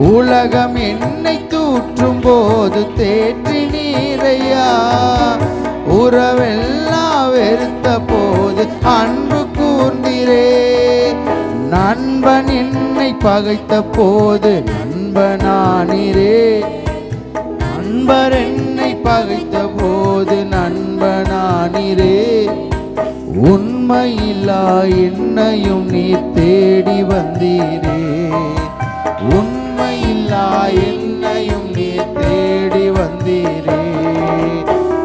உலகம் என்னை தூற்றும் போது தேற்றி நீரையா, உறவெல்லாம் வெறுத்த போது அன்பு கூர்ந்திரே. நண்பன் என்னை பகைத்த போது நண்பனானீரே, நண்பர் என்னை பகைத்த போது நண்பனானீரே. உண்மையில்லா என்னையும் நீர் தேடி வந்தீரே, உண்மையில்லா என்னையும் நீர் தேடி வந்தீரே.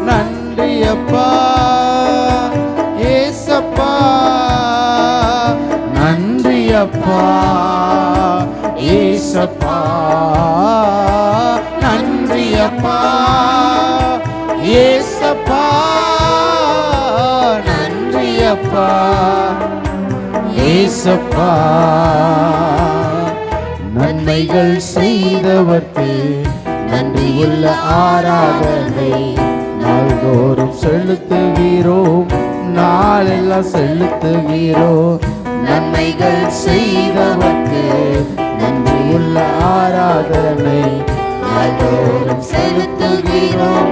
நன்றி அப்பா ஏசப்பா, நன்றி அப்பா ஏசப்பா, நன்றி அப்பா ஏசப்பா, நன்றி அப்பா ஏசப்பா. நன்மைகள் செய்தவர்க்கு நன்றியுள்ள ஆராதனை நாள்தோறும் செலுத்துகிறோம், நாளெல்லாம் செலுத்துகிறோம். நன்மைகள் செய்தவர்க்கு நன்றியுள்ள ஆராதனை நாள்தோறும் செலுத்துகிறோம்,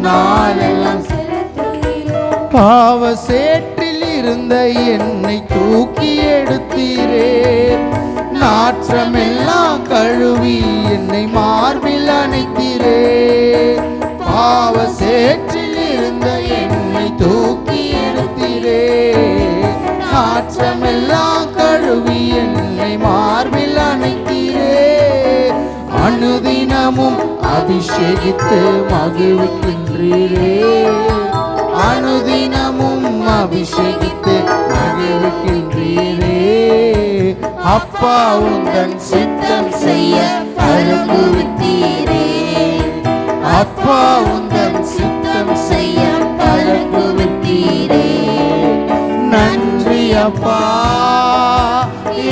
நாளெல்லாம் செலுத்துகிறோம். பாவ சேற்றில் இருந்த என்னை தூக்கி எடுத்தீரே, நாற்றமெல்லாம் கழுவி என்னை மார்பில் அணைத்தீரே. பாவ சேற்றில் இருந்த என்னை தூக்கி எடுத்தீரே, நாற்றமெல்லாம் கழுவி என்னை மார்பில் அணைத்தீரே. அனுதினமும் அபிஷேகித்து மகிழ்விக்கின்றீரே, அனுதினமும் அபிஷேகித்து மகிழ்விக்கின்றீரே. அப்பா உந்தன் சித்தம் செய்ய பழகுவித்தீரே, அப்பா உந்தன் சித்தம் செய்ய பழகுவித்தீரே. நன்றி அப்பா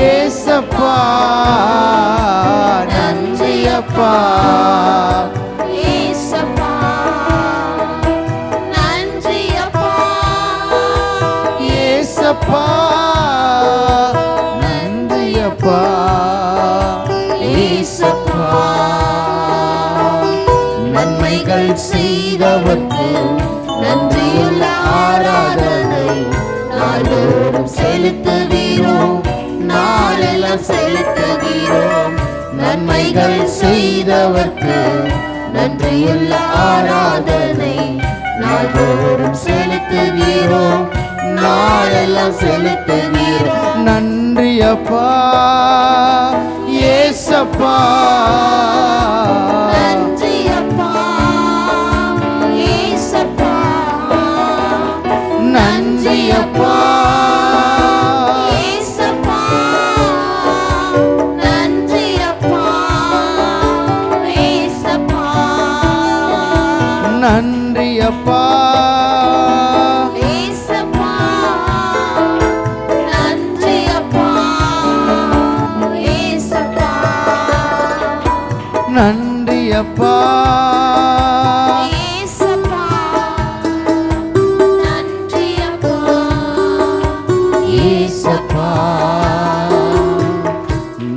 ஏசப்பா, நன்றி அப்பா ஏசப்பா, நன்றி அப்பா ஏசப்பா, நன்றி அப்பா ஏசப்பா. நன்மைகள் செய்தவர்க்கு நன்றியுள்ள ஆராதனை நாள்தோறும் செலுத்துகிறோம், நாளெல்லாம் செலுத்துகிறோம். நன்மைகள் செய்தவர்க்கு நன்றியுள்ள ஆராதனை நாள்தோறும் செலுத்துகிறோம், நாளெல்லாம் செலுத்துகிறோம். நன்றி அப்பா ஏசப்பா, நன்றி அப்பா ஏசப்பா, நன்றி அப்பா ஏசப்பா, நன்றி அப்பா ஏசப்பா, நன்றி அப்பா ஏசப்பா, நன்றி அப்பா ஏசப்பா, நன்றி அப்பா ஏசப்பா, நன்றி அப்பா ஏசப்பா.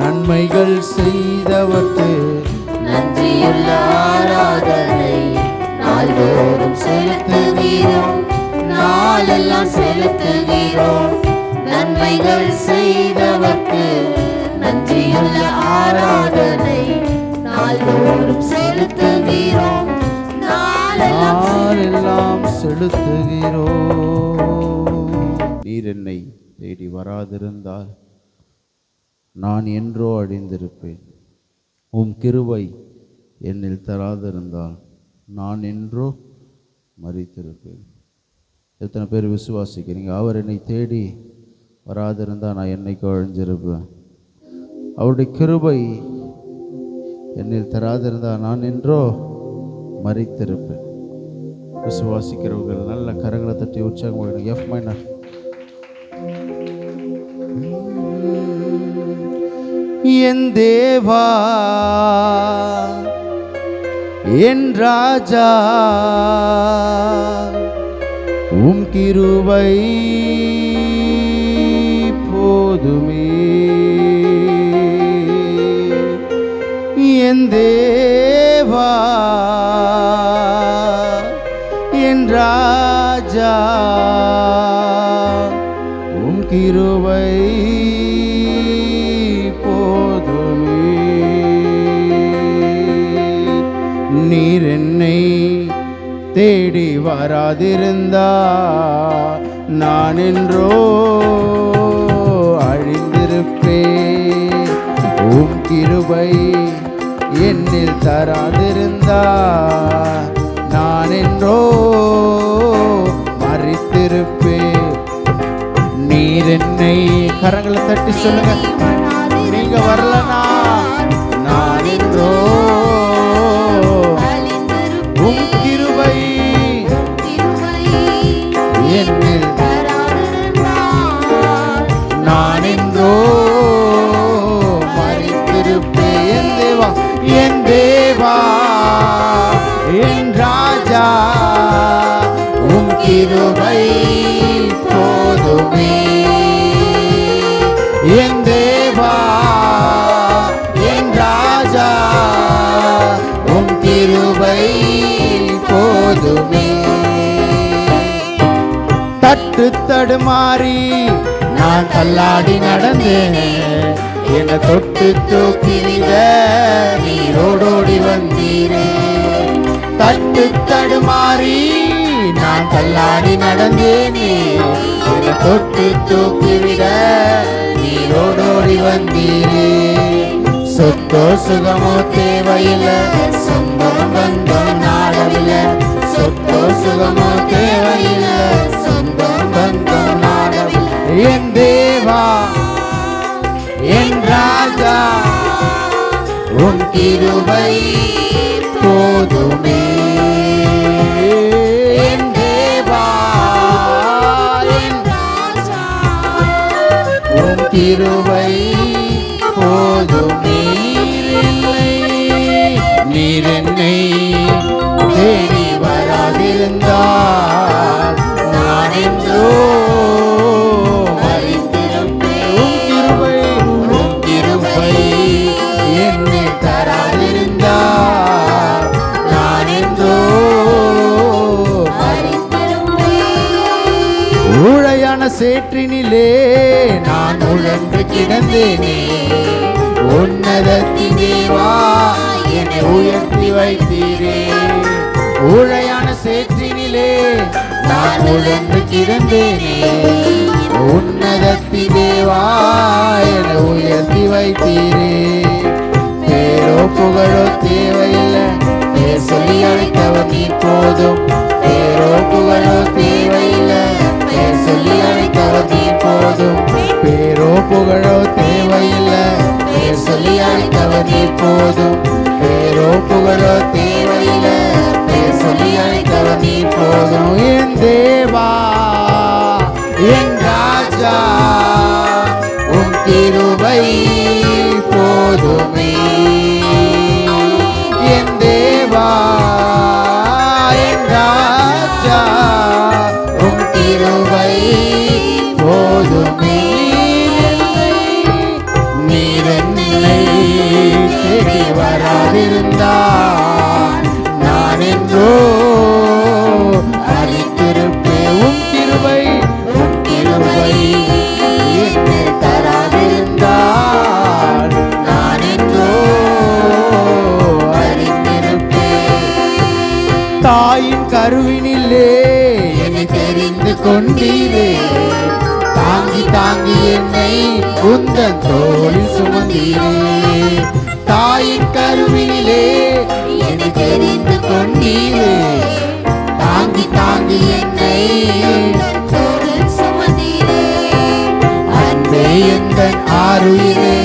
நன்மைகள் செய்தவர்க்கு நன்றியுள்ள ஆராதனை நாள்தோறும் செலுத்துகிறோம், நாளெல்லாம் செலுத்துகிறோம். நன்மைகள் செய்தவர்க்கு நன்றியுள்ள ஆராதனை நாள்தோறும் செலுத்துகிறோம், நாளெல்லாம் செலுத்துகிறோம். நீர் என்னை தேடி வராதிருந்தால் நான் என்றோ அழிந்திருப்பேன், உம் கிருபை என்னில் தராதிருந்தால் நான் என்றோ மரித்திருப்பேன். எத்தனை பேர் விசுவாசிக்கிறீங்க? அவர் என்னை தேடி வராதிருந்தால் நான் என்னைக்கு அழிஞ்சிருப்பேன், அவருடைய கிருபை என்னில் தராதிருந்தால் நான் என்றோ மரித்திருப்பேன். விசுவாசிக்கிறவர்கள் நல்ல கரங்களை தட்டி உற்சாகம். F minor. என் தேவா என் ராஜா உம் கிருபை போதுமே, என் தேவா என் ராஜா உம் கிருபை போதுமே. நீர் என்னை தேடி வராதிருந்தா நான் என்றோ அழிந்திருப்பேன். உம் கிருபை என்னில் தராதிருந்தா நான் என்றோ மறித்திருப்பேன். நீர் என்னை கரங்களை தட்டி சொல்லுங்க, நீங்க வரலனா நான் என்றோ உம் கிருபை என்னில் நான் என்றோ மறித்திருப்பேன். என் தேவா என் ராஜா உம் கிருபை போதுமே. என் தேவா என் ராஜா உம் கிருபை போதுமே. தட்டு தடுமாறி நான் தள்ளாடி நடந்தேனே, என்னை தொட்டு தூக்கிவிட நீரோடோடி வந்தீரே. தட்டு தடுமாறி நான் தள்ளாடி நடந்தேனே, என்னை தொட்டு தூக்கிவிட நீரோடோடி வந்தீரே. சொத்தோ சுகமோ தேவையில்லை, சொந்தம் பந்தம் நாடவில்லை. சொத்தோ சுகமோ தேவையில்லை, சொந்தம் பந்தம் நாடவில்லை. என் தேவா என் ராஜா உம் கிருபை போதுமே. என் தேவா என் ராஜா உம் கிருபை போதுமே. நீர் என்னை தேடி வராதிருந்தால் நான் என்றோ ஊழையான சேற்றினிலே நான் உழன்று கிடந்தேனே. உன்னதத்தின் தேவா என்னை உயர்த்தி வைத்தீரே. ஊழையான சேற்றினிலே நான் உழன்று கிடந்தேனே. உன்னதத்தின் தேவா என்னை உயர்த்தி வைத்தீரே. பேரோ புகழோ தேவையில்லை, பேர் சொல்லி அழைத்தவர் நீ போதும். பேரோ புகழோ தேவையில்லை, பேர் சொல்லி அழைத்தவர் நீ போதும். பேரோ புகழோ தேவையில்லை, பேர் சொல்லி அழைத்தவர் நீ போதும். பேரோ புகழோ தேவையில்லை, பேர் சொல்லி அழைத்தவர் நீ போதும். என் தேவா என் ராஜா உம் கிருபை போதுமே. என் தேவா என் ராஜா உம் கிருபை போதுமே. நீர் என்னை தேடி வராதிருந்தால் நான் என்றோ அழித்திருப்பேன். உம் கிருபை என்னில் தராதிருந்தால் நான் என்றோ அழித்திருப்பேன். தாயின் கருவினிலே என்னை தெரிந்து கொண்டீரே. தாங்கி தாங்கி என்னை உந்தன் தோளில் சுமந்தீரே. தாயின் கருவினிலே என்னை தெரிந்து கொண்டீரே. தாங்கி தாங்கி என்னை தோளில் சுமந்தீரே. அன்பே எந்தன் ஆருயிரே,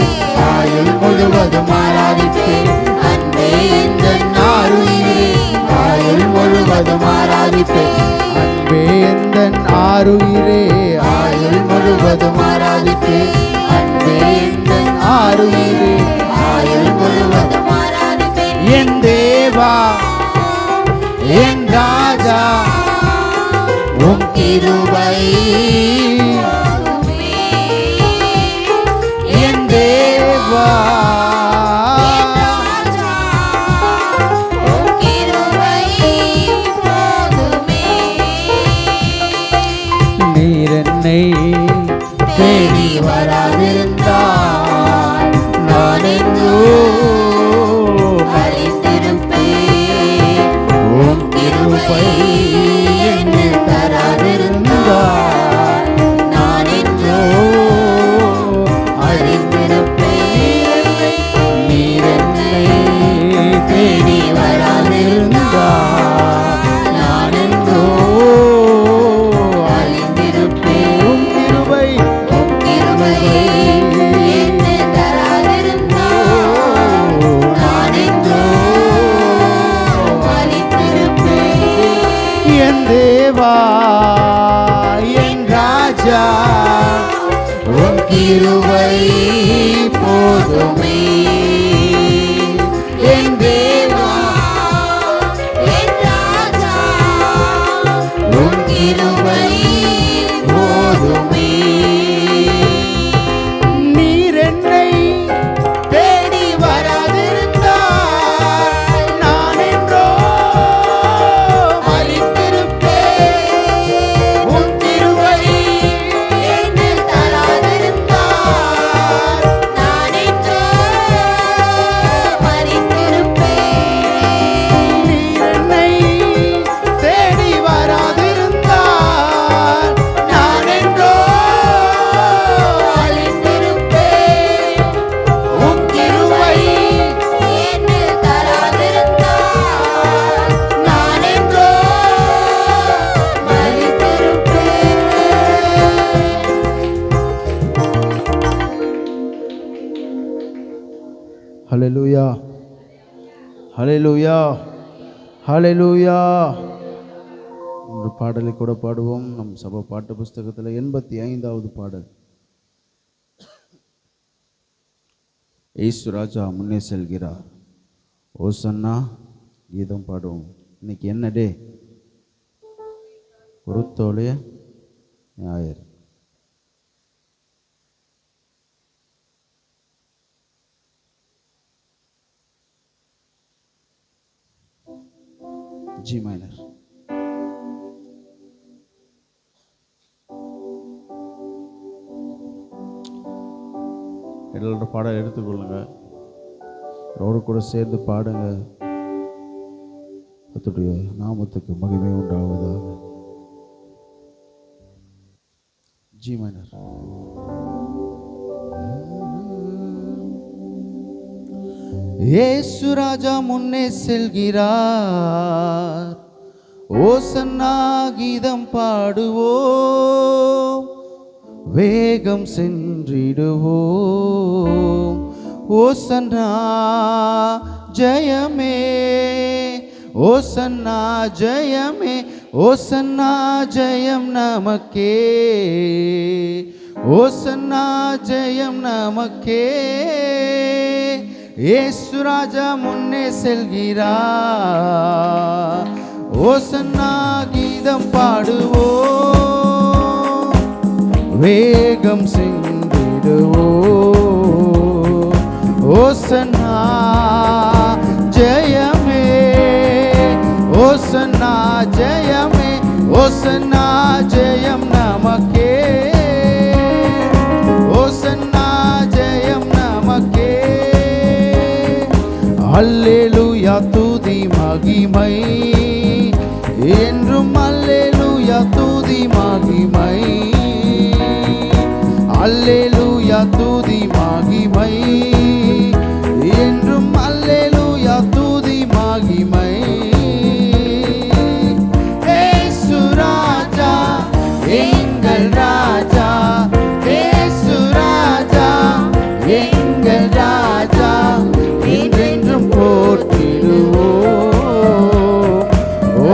ஆயுள் முழுவதும் ஆராதிப்பேன். அன்பே எந்தன் ஆருயிரே, ஆயுள் முழுவதும் ஆராதிப்பேன். அன்பே எந்தன் ஆருயிரே, ஆயுள் முழுவதும் ஆராதிப்பேன். அன்பே எந்தன் ஆருயிரே, ஆயுள் முழுவதும் ஆராதிப்பேன். என் தேவா என் ராஜா உம் கிருபை என் தேவா கிருபை போதுமே என் தேவா என் ராஜா உன் கிருபை போதுமே நீர் என்னை தேடி வராதிருந்தால் நான் என்றோ மரித்திருப்பேன். உன் கிருபை என்னில் தராதிருந்தால் நான் என்றோ மரித்திருப்பேன். நீர் என்னை தேடி வராதிருந்தால் நான் என்றோ அழிந்திருப்பேன். உன் கிருபை என்னில் தராதிருந்தால் நான் என்றோ மரித்திருப்பேன். ஹல்லேலூயா ஹல்லேலூயா ஹல்லேலூயா. ஒரு பாடலை கூட பாடுவோம். நம் சபை பாட்டு புஸ்தகத்தில் 85வது பாடல். இயேசு ராஜா முன்னே செல்கிறார். ஓசன்னா கீதம் பாடுவோம். இன்னைக்கு என்ன டே? குருத்தோலைய ஞாயிறு. G minor. எல்லாரோட பாடல் எடுத்துக்கொள்ளுங்க. ரோடு கூட சேர்ந்து பாடுங்க. கர்த்தருடைய நாமத்துக்கு மகிமை உண்டாவதாக. G minor. இயேசு ராஜா முன்னே செல்கிறார். ஓசன்னா கீதம் பாடுவோம், வேகம் சென்றிடுவோம். ஓசன்னா ஜெயமே, ஓசன்னா ஜெயமே, ஓசன்னா ஜெயம் நமக்கே, ஓசன்னா ஜெயம் நமக்கே. இயேசு ராஜா முன்னே செல்கிறார். ஓசன்னா கீதம் பாடுவோம், வேகம் சென்றிடுவோம். ஓசன்னா ஜெயமே, ஓசன்னா ஜெயமே, ஓசன்னா ஜெயம் நமக்கே, ஓசன்னா ஜெயம் நமக்கே. அல்லேலூயா துதி மகிமை என்றும், அல்லேலூயா துதி மகிமை, அல்லேலூயா துதி மகிமை என்றும், அல்லேலூயா துதி மகிமை. இயேசு ராஜா எங்கள் ராஜா, இயேசு ராஜா எங்கள் ராஜா, என்றென்றும் போற்றிடுவோம்.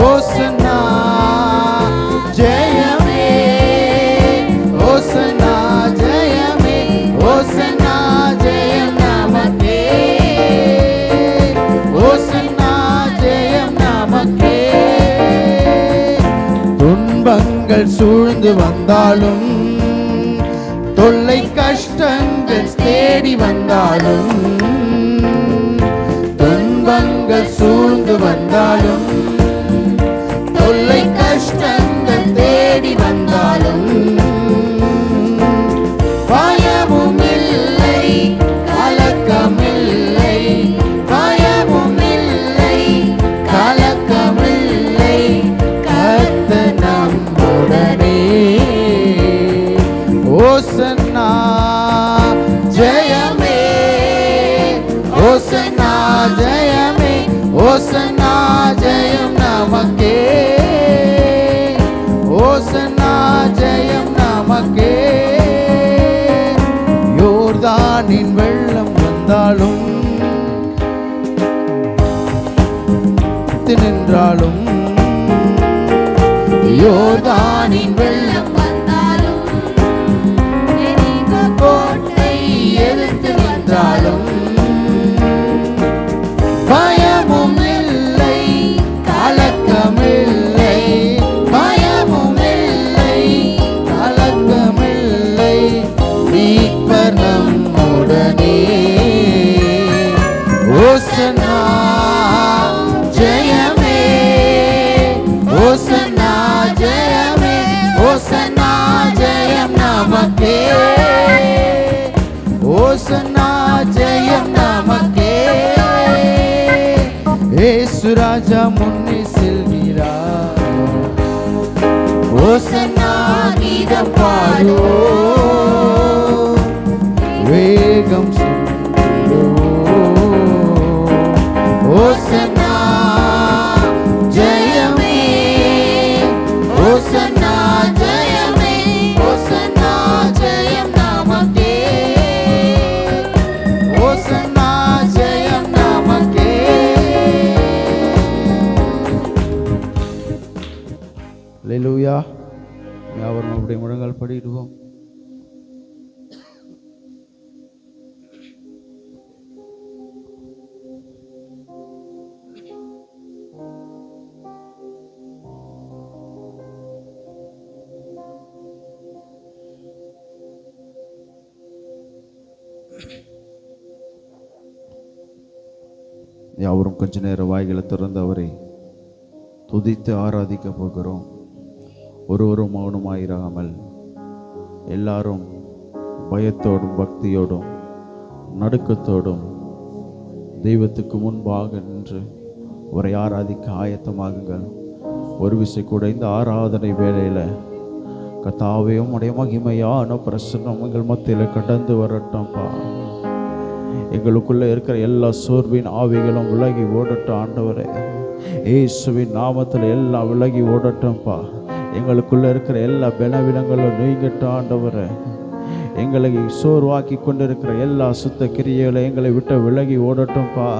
ஓசன்னா ஜெயமே, ஓசன்னா ஜெயமே, ஓசன்னா ஜெயம் நமக்கே, ஓசன்னா ஜெயம் நமக்கே. துன்பங்கள் சூழ்ந்து வந்தாலும், தொல்லை கஷ்டங்கள் தேடி வந்தாலும், துன்பங்கள் சூழ்ந்து வந்தாலும், தொல்லை கஷ்டங்கள் தேடி வந்தாலும், பயமும் இல்லை கலக்கமில்லை, பயமும் இல்லை கலக்கமில்லை, கர்த்தர் நம்முடனே. ஓசன்னா ஜெயமே, ஓசன்னா ஜெயமே, ஓசன்னா ஜெயம் நமக்கே, ஓசன்னா ஜெயம் நமக்கே. யோர்தானின் வெள்ளம் வந்தாலும், நின்றாலும், யோர்தானின் வெள்ளம் வந்தாலும் எரிகோ ஓசன்னா ஜெயமே, ஓசன்னா ஜெயமே, ஓசன்னா ஜெயம் நமக்கே, ஓசன்னா ஜெயம் நமக்கே. இயேசு ராஜா முன்னே செல்கிறார், ஓசன்னா கீதம் பாடுவோம், வேகம் ஓசன்னா ஜெயமே, ஓசன்னா ஜெயமே, ஓசன்னா ஜெயம் நமக்கே, ஓசன்னா ஜெயம் நமக்கே. அல்லேலூயா. யாவரும் அப்படியே முழங்கால் படிடுவோம். யாவரும் கொஞ்ச நேரம் வாய்களை திறந்து அவரை துதித்து ஆராதிக்க போகிறோம். ஒருவரும் மௌனமாயிராமல் எல்லாரும் பயத்தோடும் பக்தியோடும் நடுக்கத்தோடும் தெய்வத்துக்கு முன்பாக நின்று அவரை ஆராதிக்க ஆயத்தமாகுங்கள். ஒரு விசை கூட இந்த ஆராதனை வேளையில் கர்த்தாவே உம்முடைய மகிமையான பிரசன்னம் எங்கள் மத்தியில் கடந்து வரட்டும்ப்பா. எங்களுக்குள்ளே இருக்கிற எல்லா சோர்வின் ஆவிகளும் விலகி ஓடட்டும் ஆண்டவரே. இயேசுவின் நாமத்தில் எல்லாம் விலகி ஓடட்டும்ப்பா. எங்களுக்குள்ளே இருக்கிற எல்லா பலவீனங்களும் நீங்கட்டும் ஆண்டவரே. எங்களை சோர்வாக்கி கொண்டிருக்கிற எல்லா சுத்த கிரியைகளை எங்களை விட்டு விலகி ஓடட்டும்ப்பா.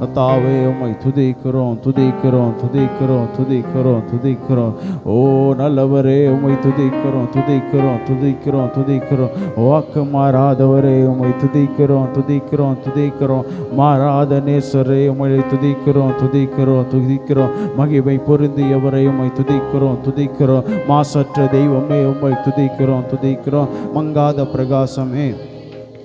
கர்த்தாவே உம்மை துதிக்கிறோம் துதிக்கிறோம் துதிக்கிறோம் துதிக்கிறோம் துதிக்கிறோம். ஓ நல்லவரே உம்மை துதிக்கிறோம் துதிக்கிறோம் துதிக்கிறோம் துதிக்கிறோம். வாக்கு மாறாதவரே உம்மை துதிக்கிறோம் துதிக்கிறோம் துதிக்கிறோம். மாறாத நேசரே உம்மை துதிக்கிறோம் துதிக்கிறோம் துதிக்கிறோம். மகிமை பொருந்தியவரை உம்மை துதிக்கிறோம் துதிக்கிறோம். மாசற்ற தெய்வமே உம்மை துதிக்கிறோம் துதிக்கிறோம். மங்காத பிரகாசமே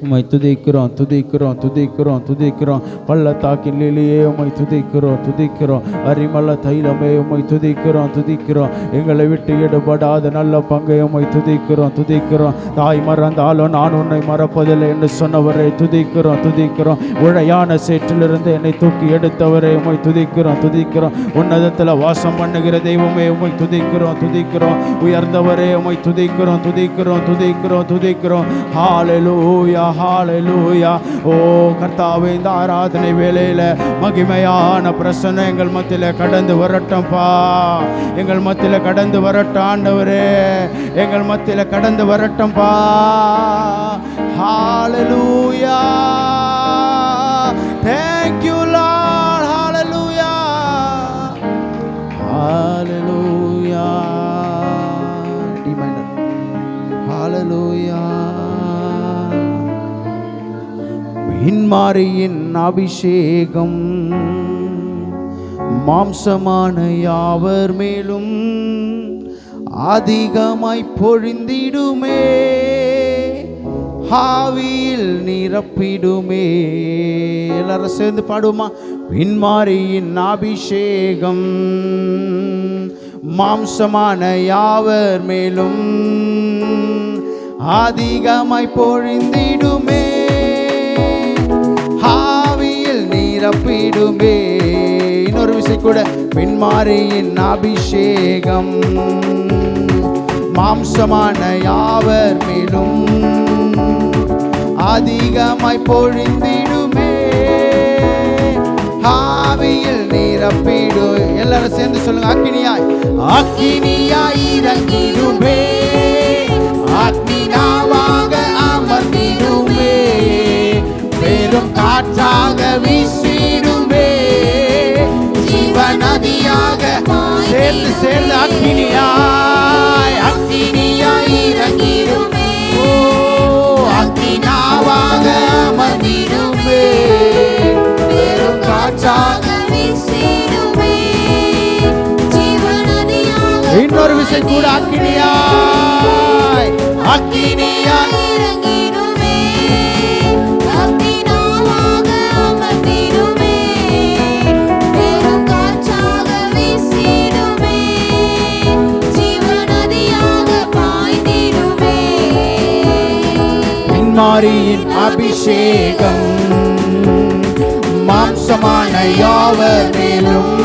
உம்மை துதிக்கிறோம் துதிக்கிறோம் துதிக்கிறோம் துதிக்கிறோம். பள்ளத்தாக்கின் லிலியே உம்மை துதிக்கிறோம் துதிக்கிறோம். அரிமள தைலமே உம்மை துதிக்கிறோம் துதிக்கிறோம். எங்களை விட்டு ஈடுபடாத நல்ல பங்கை உம்மை துதிக்கிறோம் துதிக்கிறோம். தாய் மறந்தாலும் நான் உன்னை மறப்பதில்லை என்று சொன்னவரை துதிக்கிறோம் துதிக்கிறோம். உழையான சேற்றிலிருந்து என்னை தூக்கி எடுத்தவரை உம்மை துதிக்கிறோம் துதிக்கிறோம். உன்னதத்தில் வாசம் பண்ணுகிற தெய்வமே உம்மை துதிக்கிறோம் துதிக்கிறோம். உயர்ந்தவரே உம்மை துதிக்கிறோம் துதிக்கிறோம் துதிக்கிறோம் துதிக்கிறோம். ஹல்லேலூயா ஹல்லேலூயா. ஓ கர்த்தாவே இந்த ஆராதனை வேளையில மகிமையான பிரசன்னம் எங்கள் மத்தியில் கடந்து வரட்டும்ப்பா. எங்கள் மத்தியில் கடந்து வரட்டும் ஆண்டவரே. எங்கள் மத்தியில் கடந்து வரட்டும்ப்பா. ஹல்லேலூயா. Thank you Lord. Hallelujah. Hallelujah. Reminder. Hallelujah. இன்மாரியின் அபிஷேகம் மாம்சமான யாவர் மேலும் அதிகமாய் பொழிந்திடுமே, ஆவியில் நிரப்பிடுமே. எல்லாரும் சேர்ந்து பாடுவோமா? இன்மாரியின் அபிஷேகம் மாம்சமான யாவர் மேலும் அதிகமாய் பொழிந்திடுமே, ஆவியில் நிரப்பிடுமே. இன்னொரு விஷயம் கூட, பின்மாரியின் அபிஷேகம் மாம்சமான யாவர் மேலும் அதிகமாய் பொழிந்திடுமே, ஆவியில் நிரப்பிடு. எல்லாரும் சேர்ந்து சொல்லுங்க. அக்கினியாய் அக்கினியாய் இறங்கிடுமே, அக்னினாவாக அமர்ந்திடுமே, பெரும் காற்றாக வீசிடுமே, ஜீவநதியாக சேர்ந்து சேர்ந்து அக்கினியாய் அக்கினியாய் இறங்கிடுமே, ஓ அக்னினாவாக அமர்ந்திடுமே, பெரும் காற்றாக வீசிடுமே, ஜீவநதியாக. இன்னொரு விஷயம் கூட, அக்கினியாய் அக்கினியாய் இறங்கிடுமே, அக்னினாவாக அமர்ந்திடுமே, பின்மாரியின் அபிஷேகம் மாம்சமான யாவர் மேலும்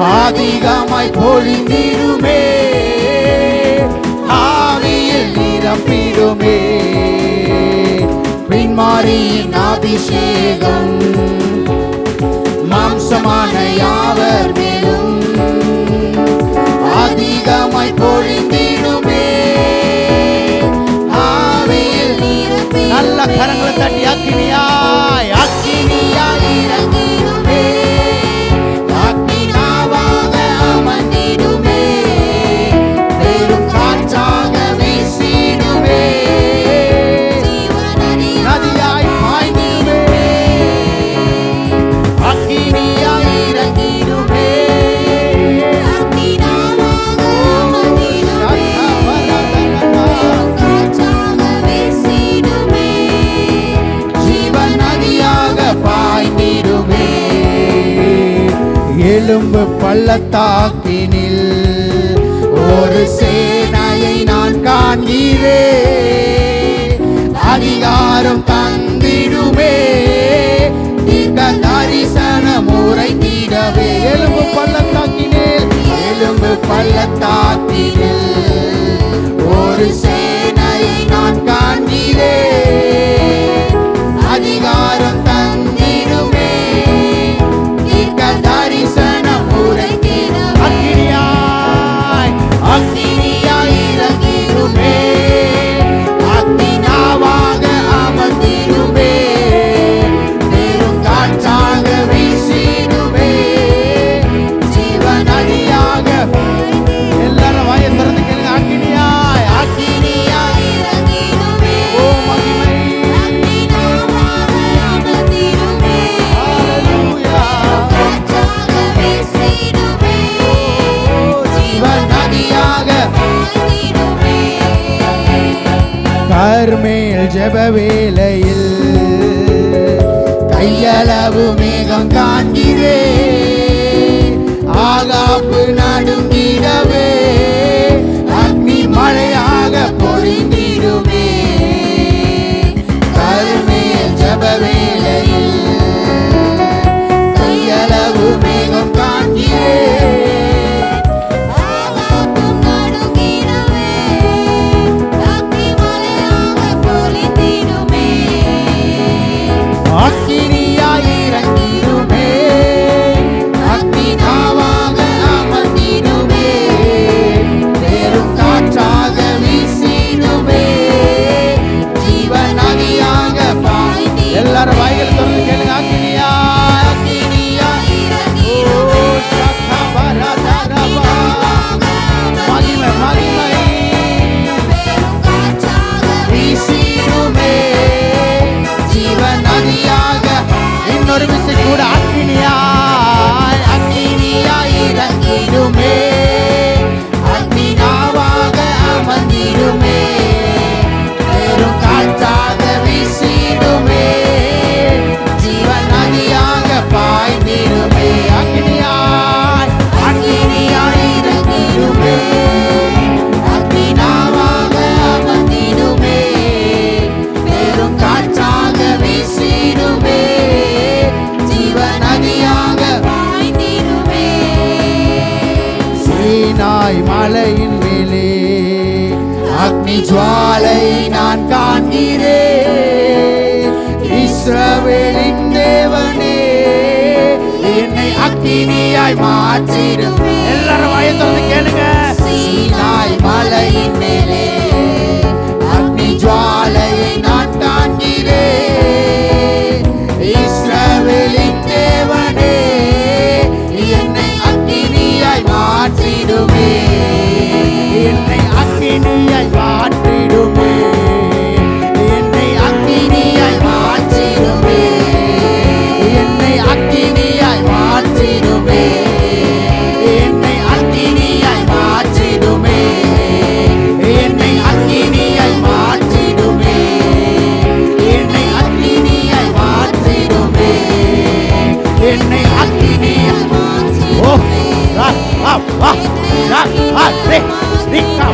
அதிகமாய் பொழிந்திடுமே, ஆவியில் நிரம்பிடுமே. பின்மாரியின் அபிஷேகம் மாம்சமான யாவர் மேலும் அதிகமாய் பொழிந்திடுமே, ஆவியில் நிரம்பிடுமே. நல்ல கரங்களை தட்டி அக்கினியாய் அக்கினியாய் இறங்கிடுமே, அக்கினாவாக அமர்ந்திடுமே, பெரும் காற்றாக வீசிடுமே, நதியாய் பாய்ந்திடுமே, அக்கினியாய் இறங்கிடுமே, அக்கினாவாக அமர்ந்திடுமே, காற்றாக வீசிடுமே, ஜீவன் நதியாக பாய்ந்திடுமே. எலும்பு பள்ளத்தாக்கினில் ஒரு சேனையை நான் காண்கிறேன், அதிகாரம் தந்திடுமே, தீர்க்க தரிசனம் உரைத்திடவே. எலும்பு பள்ளத்தாக்கினில் எலும்பு பள்ளத்தாக்கினில் ஒரு சேனையை நான் காண்கிறேன், அதிகாரம் தந்திடுமே, தீர்க்க தரிசனம் உரைத்திடவே. அக்கினியாய் அக்கினியாய் இறங்கிடுமே, அக்கினாவாக அமர்ந்திடுமே, பெரும் காற்றாக வீசிடுமே, ஜீவன் நதியாக. எல்லாரும் வாயை திறந்து கேளுங்க. அக்கினியாய் அக்கினியாய் இறங்கிடுமே, ஓ மகிமை. அக்கினாவாக அமர்ந்திடுமே, ஹalleluya. காற்றாக வீசிடுமே, ஜீவன் நதியாக பாய்ந்திடுமே. கர்மேல் ஜெப வேளையில் கையளவு மேகம் காண்கிறேன், ஆகாப்பு நடுங்கிடவே, அக்னி மழையாக பொழிந்திடுமே. கர்மேல் ஜெப வேளையில் கையளவு மேகம் காண்கிறேன், ஆகாப்பும் நடுங்கிடவே, அக்னி மழையாக பொழிந்திடுமே, அக்கினியாய் இறங்கிடுமே, அக்கினாவாக அமர்ந்திடுமே, பெரும் காற்றாக வீசிடுமே, ஜீவன் நதியாக பாய்ந்திடுமே. எல்லாரும் வாய்களை திறந்து கேளுங்க. அக்கினியாய் அக்கினியாய் ஓ சக்கபரதரபா. மகிமை மகிமை பெரும் காற்றாக வீசிடுமே, ஜீவன் நதியாக. இன்னொரு விசை கூட. அக்கினியாய் அக்கினியாய் இறங்கிடுமே, அக்கினாவாக அமர்ந்திடுமே, பெரும் காற்றாக வீசிடுமே, ஜீவன் நதியாக பாய்ந்திடுமே. அக்கினியாய் அக்கினியாய் இறங்கிடுமே, அக்கினாவாக அமர்ந்திடுமே, பெரும் காற்றாக வீசிடுமே, ஜீவன் நதியாக பாய்ந்திடுமே. சீனாய் மலையின் மேலே அக்னி ஜுவாலை நான் காண்கிறேன், இஸ்ரவேலின் தேவனே என்னை அக்கினியாய் மாற்றிடும். எல்லாரும் வாயை திறந்து கேளுங்க. சீனாய் மலையின் மேலே அக்னி ஜுவாலையை நான் காண்கிறேன், இஸ்ரவேலின் தேவனே என்னை அக்கினியாய் மாற்றிடுமே, என்னை அக்கினியாய் மாற்றிடுமே, என்னை அக்கினியாய் மாற்றிடுமே, என்னை அக்கினியாய் மாற்றிடுமே, என்னை அக்கினியாய் மாற்றிடுமே, என்னை அக்கினியாய் மாற்றிடுமே, என்னை அக்கினியாய் மாற்றிடுமே, என்னை அக்கினியாய். ஓ ரா ரா ரா ரா ரா ரே ரா